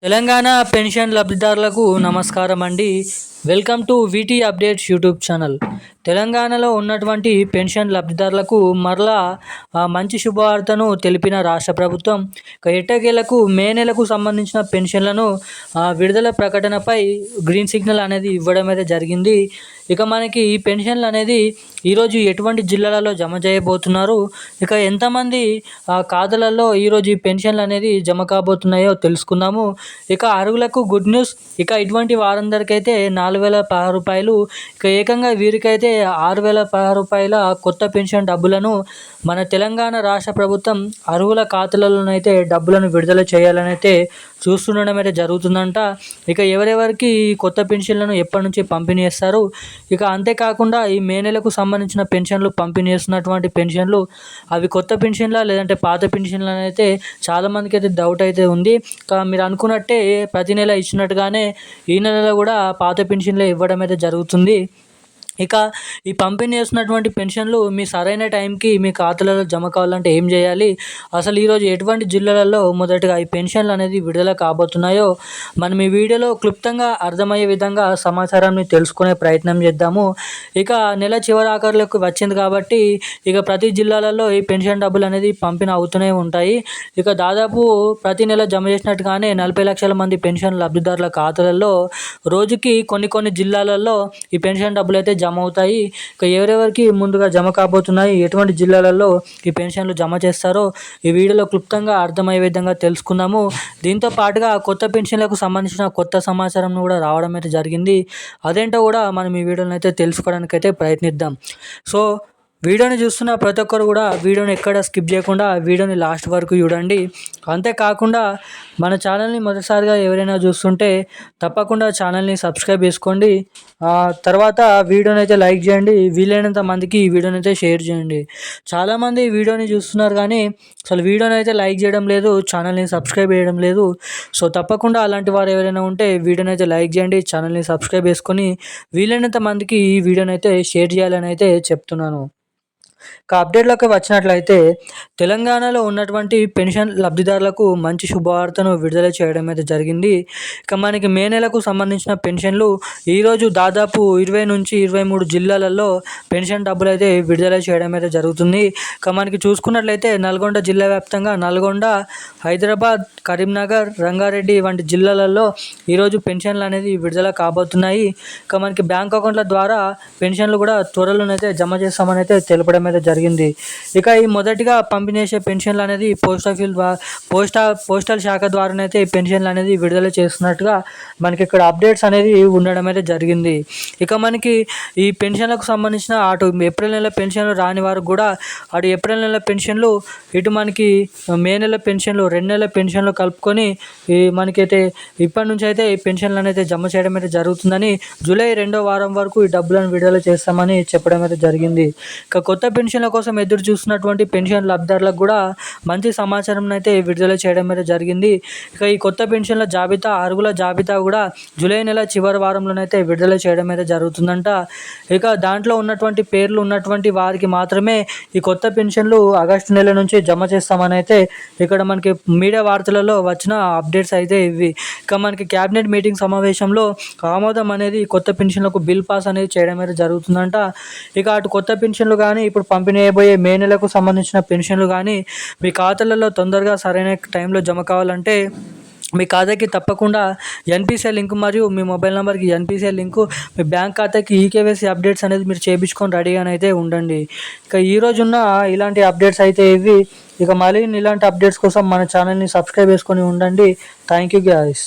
Telangana pension లబ్ధిదారులకు నమస్కారం అండి. Welcome to వీటీ updates YouTube channel. తెలంగాణలో ఉన్నటువంటి పెన్షన్ లబ్ధిదారులకు మరలా మంచి శుభవార్తను తెలిపిన రాష్ట్ర ప్రభుత్వం. ఎట్టకేలకు మే నెలకు సంబంధించిన పెన్షన్లను విడుదల ప్రకటనపై గ్రీన్ సిగ్నల్ అనేది ఇవ్వడం అయితే జరిగింది. ఇక మనకి ఈ పెన్షన్లు అనేది ఈరోజు ఎటువంటి జిల్లాలలో జమ చేయబోతున్నారు, ఇక ఎంతమంది ఖాతాలలో ఈరోజు ఈ పెన్షన్లు అనేది జమ కాబోతున్నాయో తెలుసుకుందాము. ఇక అర్హులకు గుడ్ న్యూస్. ఇక ఇటువంటి వారందరికైతే 4,016 రూపాయలు, ఇక ఏకంగా వీరికైతే 6,016 రూపాయల కొత్త పెన్షన్ డబ్బులను మన తెలంగాణ రాష్ట్ర ప్రభుత్వం అర్హుల ఖాతాలలోనైతే డబ్బులను విడుదల చేయాలని అయితే చూస్తుండడం అయితే జరుగుతుందంట. ఇక ఎవరెవరికి కొత్త పెన్షన్లను ఎప్పటి నుంచి పంపిణీ చేస్తారు, ఇక అంతేకాకుండా ఈ మే నెలకు సంబంధించిన పెన్షన్లు పంపిణీ చేస్తున్నటువంటి పెన్షన్లు అవి కొత్త పెన్షన్లా లేదంటే పాత పెన్షన్లు అని అయితే చాలామందికి అయితే డౌట్ అయితే ఉంది. మీరు అనుకున్నట్టే ప్రతి నెల ఇచ్చినట్టుగానే ఈ నెలలో కూడా పాత పెన్షన్లే ఇవ్వడం అయితే జరుగుతుంది. ఇక ఈ పంపిణీ చేస్తున్నటువంటి పెన్షన్లు మీ సరైన టైంకి మీ ఖాతాలలో జమ కావాలంటే ఏం చేయాలి, అసలు ఈరోజు ఎటువంటి జిల్లాలలో మొదటగా ఈ పెన్షన్లు అనేది విడుదల కాబోతున్నాయో మనం ఈ వీడియోలో క్లుప్తంగా అర్థమయ్యే విధంగా సమాచారాన్ని తెలుసుకునే ప్రయత్నం చేద్దాము. ఇక నెల చివరి ఆఖరులకు వచ్చింది కాబట్టి ఇక ప్రతి జిల్లాలలో ఈ పెన్షన్ డబ్బులు అనేది పంపిణీ అవుతూనే ఉంటాయి. ఇక దాదాపు ప్రతి నెల జమ చేసినట్టుగానే 40 లక్షల మంది పెన్షన్ లబ్ధిదారుల ఖాతాలలో రోజుకి కొన్ని జిల్లాలలో ఈ పెన్షన్ డబ్బులు అయితే జమ అవుతాయి. ఇక ఎవరెవరికి ముందుగా జమ కాబోతున్నాయి, ఎటువంటి జిల్లాలలో ఈ పెన్షన్లు జమ చేస్తారో ఈ వీడియోలో క్లుప్తంగా అర్థమయ్యే విధంగా తెలుసుకుందాము. దీంతో పాటుగా కొత్త పెన్షన్లకు సంబంధించిన కొత్త సమాచారం కూడా రావడం అయితే జరిగింది. అదేంటో కూడా మనం ఈ వీడియోలో అయితే తెలుసుకోవడానికి అయితే ప్రయత్నిద్దాం. సో వీడియోని చూస్తున్న ప్రతి ఒక్కరు కూడా వీడియోని ఎక్కడ స్కిప్ చేయకుండా వీడియోని లాస్ట్ వరకు చూడండి. అంతేకాకుండా మన ఛానల్ని మొదటిసారిగా ఎవరైనా చూస్తుంటే తప్పకుండా ఛానల్ని సబ్స్క్రైబ్ చేసుకోండి. తర్వాత వీడియోని అయితే లైక్ చేయండి, వీలైనంత మందికి ఈ వీడియోని అయితే షేర్ చేయండి. చాలామంది వీడియోని చూస్తున్నారు కానీ అసలు వీడియోని అయితే లైక్ చేయడం లేదు, ఛానల్ని సబ్స్క్రైబ్ చేయడం లేదు. సో తప్పకుండా అలాంటి వారు ఎవరైనా ఉంటే వీడియోని అయితే లైక్ చేయండి, ఛానల్ని సబ్స్క్రైబ్ చేసుకొని వీలైనంత మందికి ఈ వీడియోని అయితే షేర్ చేయాలని అయితే చెప్తున్నాను. ఇక అప్డేట్లోకి వచ్చినట్లయితే తెలంగాణలో ఉన్నటువంటి పెన్షన్ లబ్ధిదారులకు మంచి శుభవార్తను విడుదల చేయడం అయితే జరిగింది. ఇక మనకి మే నెలకు సంబంధించిన పెన్షన్లు ఈరోజు దాదాపు 20 నుంచి 23 జిల్లాలలో పెన్షన్ డబ్బులు అయితే విడుదల చేయడం అయితే జరుగుతుంది. ఇక మనకి చూసుకున్నట్లయితే నల్గొండ జిల్లా వ్యాప్తంగా నల్గొండ, హైదరాబాద్, కరీంనగర్, రంగారెడ్డి వంటి జిల్లాలలో ఈరోజు పెన్షన్లు అనేది విడుదల కాబోతున్నాయి. ఇక మనకి బ్యాంక్ అకౌంట్ల ద్వారా పెన్షన్లు కూడా త్వరలోనైతే జమ చేస్తామని అయితే తెలపడం అయితే జరిగింది. ఇక ఈ మొదటిగా పంపిణీ చేసే పెన్షన్లు అనేది పోస్టల్ శాఖ ద్వారానైతే ఈ పెన్షన్లు అనేది విడుదల చేస్తున్నట్టుగా మనకి ఇక్కడ అప్డేట్స్ అనేది ఉండడం అయితే జరిగింది. ఇక మనకి ఈ పెన్షన్లకు సంబంధించిన అటు ఏప్రిల్ నెల పెన్షన్లు రాని వారికి కూడా అటు ఏప్రిల్ నెల పెన్షన్లు, ఇటు మనకి మే నెల పెన్షన్లు, 2 నెలల పెన్షన్లు కలుపుకొని ఈ మనకైతే ఇప్పటి నుంచి అయితే ఈ పెన్షన్లు అనేది జమ చేయడం అయితే జరుగుతుందని, జూలై 2వ వారం వరకు ఈ డబ్బులను విడుదల చేస్తామని చెప్పడం అయితే జరిగింది. ఇక కొత్త పెన్షన్ల కోసం ఎదురు చూస్తున్నటువంటి పెన్షన్ లబ్ధిదారులకు కూడా మంచి సమాచారం అయితే విడుదల చేయడం అయితే జరిగింది. ఇక ఈ కొత్త పెన్షన్ల జాబితా, అర్హుల జాబితా కూడా జూలై నెల చివరి వారంలోనైతే విడుదల చేయడం అయితే జరుగుతుందంట. ఇక దాంట్లో ఉన్నటువంటి పేర్లు ఉన్నటువంటి వారికి మాత్రమే ఈ కొత్త పెన్షన్లు ఆగస్టు నెల నుంచి జమ చేస్తామని అయితే ఇక్కడ మనకి మీడియా వార్తలలో వచ్చిన అప్డేట్స్ అయితే ఇవి. ఇక మనకి క్యాబినెట్ మీటింగ్ సమావేశంలో ఆమోదం అనేది కొత్త పెన్షన్లకు బిల్ పాస్ అనేది చేయడం అయితే జరుగుతుందంట. ఇక అటు కొత్త పెన్షన్లు కానీ ఇప్పుడు పంపిణీ చేయబోయే మే నెలకు సంబంధించిన పెన్షన్లు కానీ మీ ఖాతాలలో తొందరగా సరైన టైంలో జమ కావాలంటే మీ ఖాతాకి తప్పకుండా ఎన్పిసిఐ లింక్ మరియు మీ మొబైల్ నెంబర్కి ఎన్పిసిఐ లింకు, మీ బ్యాంక్ ఖాతాకి ఈకేవైసీ అప్డేట్స్ అనేది మీరు చేయించుకొని రెడీగానైతే ఉండండి. ఇక ఈరోజున్న ఇలాంటి అప్డేట్స్ అయితే ఇవి. ఇక మళ్ళీ ఇలాంటి అప్డేట్స్ కోసం మన ఛానల్ని సబ్స్క్రైబ్ చేసుకొని ఉండండి. Thank you guys.